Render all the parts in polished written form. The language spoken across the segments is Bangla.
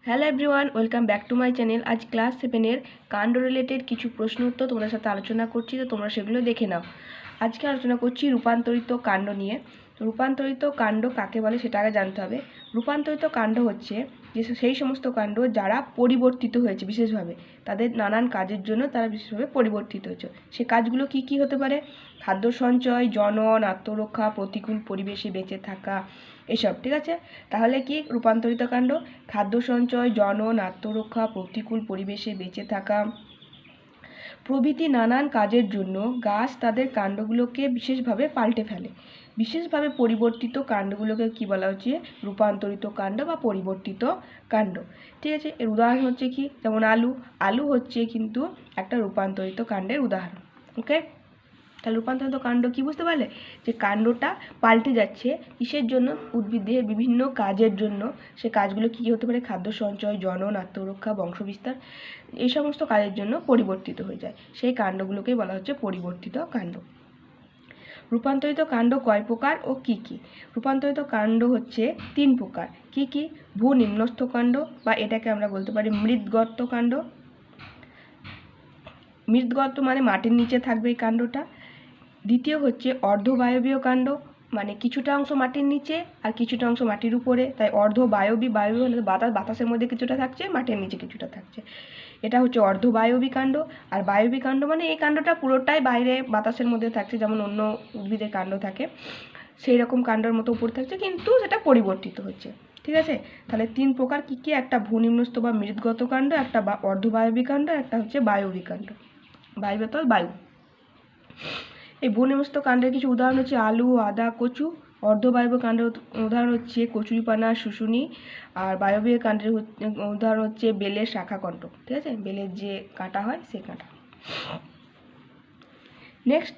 Hello everyone, welcome back to my channel. আজ ক্লাস 7-এর কাণ্ড রিলেটেড কিছু প্রশ্ন উত্তর তোমাদের সাথে আলোচনা করছি, তো তোমরা সেগুলো দেখে নাও। আজকে আলোচনা করছি রূপান্তরিত কাণ্ড নিয়ে। রূপান্তরিত কাণ্ড কাকে বলে সেটা আগে জানতে হবে। রূপান্তরিত কাণ্ড হচ্ছে যে সেই সমস্ত কাণ্ড যারা পরিবর্তিত হয়েছে বিশেষভাবে, তাদের নানান কাজের জন্য তারা বিশেষভাবে পরিবর্তিত হয়েছে। সে কাজগুলো কি কি হতে পারে? খাদ্য সঞ্চয়, জনন, আত্মরক্ষা, প্রতিকূল পরিবেশে বেঁচে থাকা, এসব। ঠিক আছে, তাহলে কি রূপান্তরিত কাণ্ড? খাদ্য সঞ্চয়, জনন, আত্মরক্ষা, প্রতিকূল পরিবেশে বেঁচে থাকা প্রভৃতি নানান কাজের জন্য গাছ তাদের কাণ্ডগুলোকে বিশেষভাবে পাল্টে ফেলে। বিশেষভাবে পরিবর্তিত কাণ্ডগুলোকে কি বলা হচ্ছে? রূপান্তরিত কাণ্ড বা পরিবর্তিত কাণ্ড। ঠিক আছে, এর উদাহরণ হচ্ছে কি? যেমন আলু হচ্ছে কিন্তু একটা রূপান্তরিত কাণ্ডের উদাহরণ। ওকে, তাহলে রূপান্তরিত কাণ্ড কি বুঝতে পারলে? যে কাণ্ডটা পাল্টে যাচ্ছে কিসের জন্য? উদ্ভিদের বিভিন্ন কাজের জন্য। সে কাজগুলো কী হতে পারে? খাদ্য সঞ্চয়, জনন, আত্মরক্ষা, বংশবিস্তার, এই সমস্ত কাজের জন্য পরিবর্তিত হয়ে যায়। সেই কাণ্ডগুলোকেই বলা হচ্ছে পরিবর্তিত কাণ্ড। রূপান্তরিত কাণ্ড কয় প্রকার ও কি কি? রূপান্তরিত কাণ্ড হচ্ছে 3 প্রকার। কি কি? ভূনিম্নস্থ কাণ্ড, বা এটাকে আমরা বলতে পারি মৃৎগর্ত কাণ্ড। মৃৎগর্ত মানে মাটির নিচে থাকবে এই কাণ্ডটা। দ্বিতীয় হচ্ছে অর্ধবায়বীয় কাণ্ড, মানে কিছুটা অংশ মাটির নিচে আর কিছুটা অংশ মাটির উপরে, তাই অর্ধবায়বী। বায়বী মানে বাতাসের মধ্যে কিছুটা থাকছে, মাটির নিচে কিছুটা থাকছে, এটা হচ্ছে অর্ধবায়বী কাণ্ড। আর বায়বী কাণ্ড মানে এই কাণ্ডটা পুরোটাই বাইরে বাতাসের মধ্যে থাকছে, যেমন অন্য উদ্ভিদের কাণ্ড থাকে সেই রকম কাণ্ডের মতো উপরে থাকছে, কিন্তু সেটা পরিবর্তিত হচ্ছে। ঠিক আছে, তাহলে 3 প্রকার কি কি? একটা ভূনিম্নস্থ বা মৃৎগত কাণ্ড, একটা অর্ধবায়বী কাণ্ড, একটা হচ্ছে বায়বী কাণ্ড। বায়ু। এই ভূনিম্নস্থ কাণ্ডের কিছু উদাহরণ হচ্ছে আলু, আদা, কচু। অর্ধবায়বী কাণ্ডের উদাহরণ হচ্ছে কচুরিপানা, শুশুনি। আর বায়বীয় কাণ্ডের উদাহরণ হচ্ছে বেলের শাখাকণ্ঠ। ঠিক আছে, বেলের যে কাঁটা হয় সেই কাঁটা। নেক্সট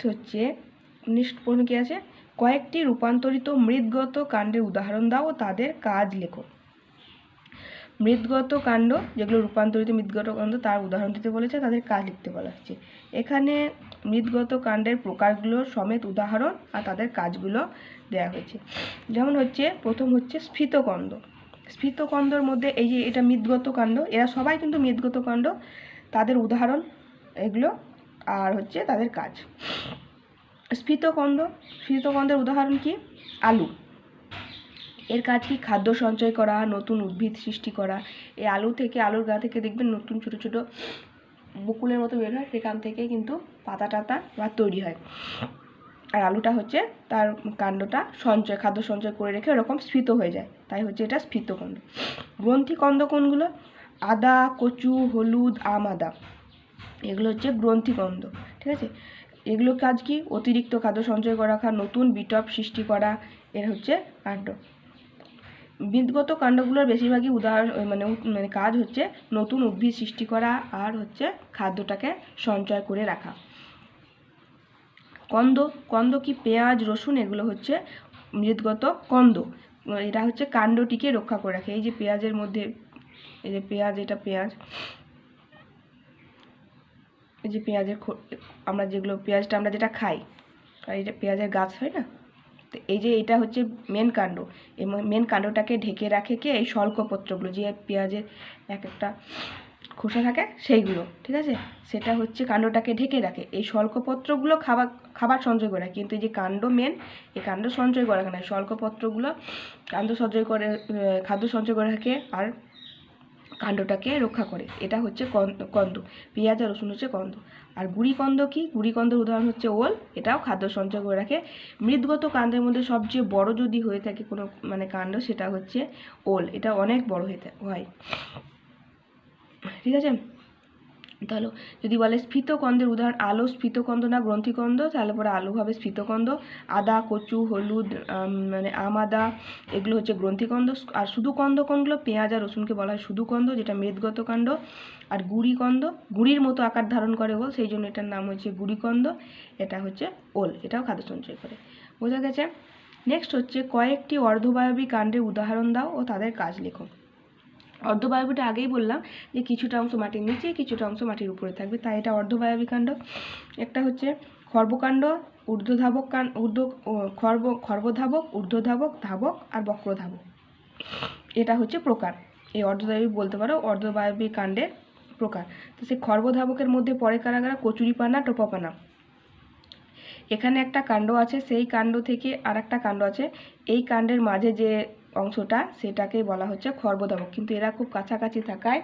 প্রশ্ন কি আছে? কয়েকটি রূপান্তরিত মৃৎগত কাণ্ডের উদাহরণ দাও ও তাদের কাজ লেখো। মৃৎগত কাণ্ড, যেগুলো রূপান্তরিত মৃৎগত কাণ্ড, তার উদাহরণ দিতে বলেছে, তাদের কাজ লিখতে বলা হচ্ছে। এখানে মৃৎগত কাণ্ডের প্রকারগুলো সমেত উদাহরণ আর তাদের কাজগুলো দেওয়া হয়েছে। যেমন হচ্ছে প্রথম হচ্ছে স্ফীতকন্দ। স্ফীতকন্দর মধ্যে এই যে এটা মৃৎগত কাণ্ড, এরা সবাই কিন্তু মৃৎগত কাণ্ড, তাদের উদাহরণ এগুলো আর হচ্ছে তাদের কাজ। স্ফীতকন্দের উদাহরণ কি? আলু। এর কাজ কি? খাদ্য সঞ্চয় করা, নতুন উদ্ভিদ সৃষ্টি করা। এই আলুর গা থেকে দেখবেন নতুন ছোট ছোট বকুলের মতো বের হয়, সেখান থেকে কিন্তু পাতা টাতা বা তৈরি হয়। আর আলুটা হচ্ছে তার কাণ্ডটা খাদ্য সঞ্চয় করে রেখে ওরকম স্ফীত হয়ে যায়, তাই হচ্ছে এটা স্ফীতকন্দ। গ্রন্থিকন্দ কোনগুলো? আদা, কচু, হলুদ, আদা, এগুলো হচ্ছে গ্রন্থিকন্দ। ঠিক আছে, এগুলোর কাজ কি? অতিরিক্ত খাদ্য সঞ্চয় করে রাখা, নতুন বিটপ সৃষ্টি করা, এর হচ্ছে কাণ্ড। মৃৎগত কাণ্ডগুলোর বেশিরভাগই মানে কাজ হচ্ছে নতুন উদ্ভিদ সৃষ্টি করা আর হচ্ছে খাদ্যটাকে সঞ্চয় করে রাখা। কন্দ কি? পেঁয়াজ, রসুন, এগুলো হচ্ছে মৃৎগত কন্দ। এটা হচ্ছে কাণ্ডটিকে রক্ষা করে রাখে। এই যে পেঁয়াজের মধ্যে, এই যে পেঁয়াজ, এটা পেঁয়াজ, এই যে আমরা পেঁয়াজটা আমরা যেটা খাই, আর এটা পেঁয়াজের গাছ হয় না, তো এই যে এটা হচ্ছে মেন কাণ্ড। এই মেন কাণ্ডটাকে ঢেকে রাখে কে? এই শল্কপত্রগুলো, যে পেঁয়াজের এক একটা খোসা থাকে সেইগুলো। ঠিক আছে, সেটা হচ্ছে কাণ্ডটাকে ঢেকে রাখে। এই শল্কপত্রগুলো খাবার সঞ্চয় করে রাখে, কিন্তু এই যে কাণ্ড মেন, এই কাণ্ড সঞ্চয় করে রাখে না, শল্কপত্রগুলো খাদ্য সঞ্চয় করে রাখে আর কাণ্ডটাকে রক্ষা করে। এটা হচ্ছে কন্দ। পেঁয়াজ আর রসুন হচ্ছে কন্দ। আর গুড়িকন্দ কি? গুড়িকন্দের উদাহরণ হচ্ছে ওল, এটাও খাদ্য সঞ্চয় করে রাখে। মৃৎগত কাণ্ডের মধ্যে সবচেয়ে বড় যদি হয়ে থাকে কোনো কাণ্ড, সেটা হচ্ছে ওল, এটা অনেক বড় হয়। ঠিক আছে, তাহলে যদি বলে স্ফীতকন্দের উদাহরণ, আলু স্ফীতকন্দ না গ্রন্থিকন্দ, তাহলে পরে আলু হবে স্ফীতকন্দ। আদা, কচু, হলুদ, আদা, এগুলো হচ্ছে গ্রন্থিকন্দ। আর শুধু কন্দ কোনগুলো? পেঁয়াজ আর রসুনকে বলা হয় শুধু কন্দ, যেটা মৃৎগত কাণ্ড। আর গুড়িকন্দ, গুড়ির মতো আকার ধারণ করে ওল, সেই জন্য এটার নাম হচ্ছে গুড়িকন্দ, এটা হচ্ছে ওল, এটাও খাদ্য সঞ্চয় করে। বোঝা গেছে? নেক্সট হচ্ছে কয়েকটি অর্ধবায়বী কাণ্ডের উদাহরণ দাও ও তাদের কাজ লেখো। অর্ধবায়বীটা আগেই বললাম যে কিছুটা অংশ মাটির নিচে, কিছুটা অংশ মাটির উপরে থাকবে, তাই এটা অর্ধবায়বী কাণ্ড। একটা হচ্ছে খর্বকাণ্ড, খর্বধাবক, ঊর্ধ্বধাবক, ধাবক আর বক্রধাবক, এটা হচ্ছে প্রকার। এই অর্ধবায়বী বলতে পারো অর্ধবায়বী কাণ্ডের প্রকার। তো সেই খর্বধাবকের মধ্যে পড়ে কারা কারা? কচুরিপানা, টোপাপানা। এখানে একটা কাণ্ড আছে, সেই কাণ্ড থেকে আর একটা কাণ্ড আছে, এই কাণ্ডের মাঝে যে অংশটা সেটাকে বলা হচ্ছে খর্বধাবক, কিন্তু এরা খুব কাছাকাছি থাকায়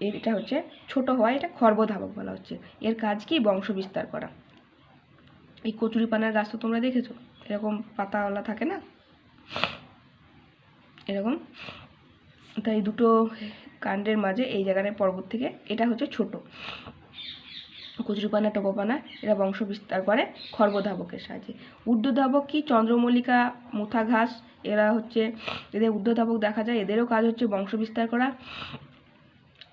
এটা হচ্ছে ছোট হয়, এটা খর্বধাবক বলা হচ্ছে। এর কাজ কি? বংশ বিস্তার করা। এই কচুরিপানার গাছ তো তোমরা দেখেছো, এরকম পাতাওয়ালা থাকে না, এরকম। তাই দুটো কাণ্ডের মাঝে এই জায়গাটায় পর্বত থেকে এটা হচ্ছে ছোট। কচুরিপানা, টোপাপানা এরা বংশ বিস্তার করে খর্বধাবকের সাহায্যে। ঊর্ধ্বধাবক কি? চন্দ্রমল্লিকা, মুথা ঘাস, এরা হচ্ছে, এদের ঊর্ধ্বধাবক দেখা যায়, এদেরও কাজ হচ্ছে বংশ বিস্তার করা।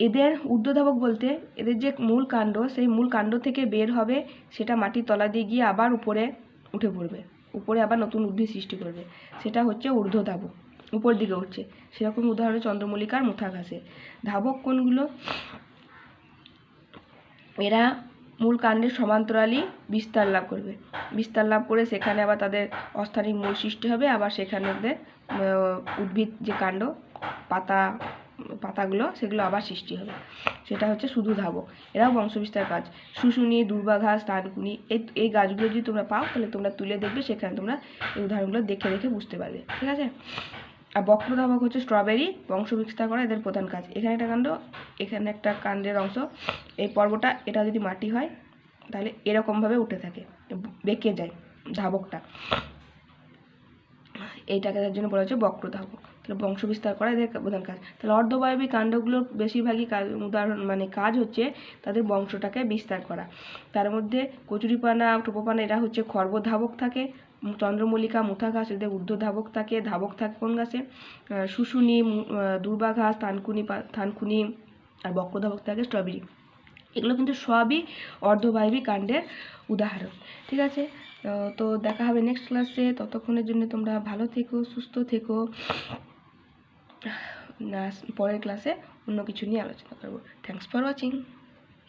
এদের ঊর্ধ্বধাবক বলতে এদের যে মূল কাণ্ড, সেই মূল কাণ্ড থেকে বের হবে, সেটা মাটির তলা দিয়ে গিয়ে আবার উপরে উঠে পড়বে, উপরে আবার নতুন উদ্ভিদ সৃষ্টি করবে, সেটা হচ্ছে ঊর্ধ্বধাবক, উপর দিকে উঠছে। সেরকম উদাহরণ চন্দ্রমল্লিকার, মুথা ঘাসের। ধাবক কোনগুলো? এরা মূল কাণ্ডের সমান্তরালই বিস্তার লাভ করবে, বিস্তার লাভ করে সেখানে আবার তাদের অস্থানিক মূল সৃষ্টি হবে, আবার সেখানে ওদের উদ্ভিদ যে কাণ্ড, পাতাগুলো সেগুলো আবার সৃষ্টি হবে, সেটা হচ্ছে শুধু ধাবক। এরাও বংশবিস্তার কাজ। শুশুনি, দুর্বাঘাস, তানকুনি, এই গাছগুলো যদি তোমরা পাও তাহলে তোমরা তুলে দেখবে, সেখানে তোমরা এই উদাহরণগুলো দেখে দেখে বুঝতে পারবে, ঠিক আছে। আর বক্রধাবক হচ্ছে স্ট্রবেরি, বংশ বিস্তার করা এদের প্রধান কাজ। এখানে একটা কাণ্ড, এখানে একটা কাণ্ডের অংশ, এই পর্বটা, এটা যদি মাটি হয় তাহলে এরকমভাবে উঠে থাকে, বেঁকে যায় ধাবকটা, এইটাকে তার জন্য বলা হচ্ছে বক্রধাবক। তাহলে বংশ বিস্তার করা এদের প্রধান কাজ। তাহলে অর্ধবায়বী কাণ্ডগুলোর বেশিরভাগই কাজ, উদাহরণ মানে কাজ হচ্ছে তাদের বংশটাকে বিস্তার করা। তার মধ্যে কচুরিপানা, টোপাপানা এরা হচ্ছে খর্বধাবক থাকে, চন্দ্রমল্লিকা, মুথা ঘাস এদের ঊর্ধ্বধাবক থাকে। ধাবক থাকে কোন গাছে? শুশুনি, দুর্বা ঘাস, থানকুনি, আর বক্রধাবক থাকে স্ট্রবেরি। এগুলো কিন্তু সবই অর্ধবায়বী কাণ্ডের উদাহরণ, ঠিক আছে। তো দেখা হবে নেক্সট ক্লাসে, ততক্ষণের জন্য তোমরা ভালো থেকো, সুস্থ থেকো। পরের ক্লাসে অন্য কিছু নিয়ে আলোচনা করবো। Thanks for watching.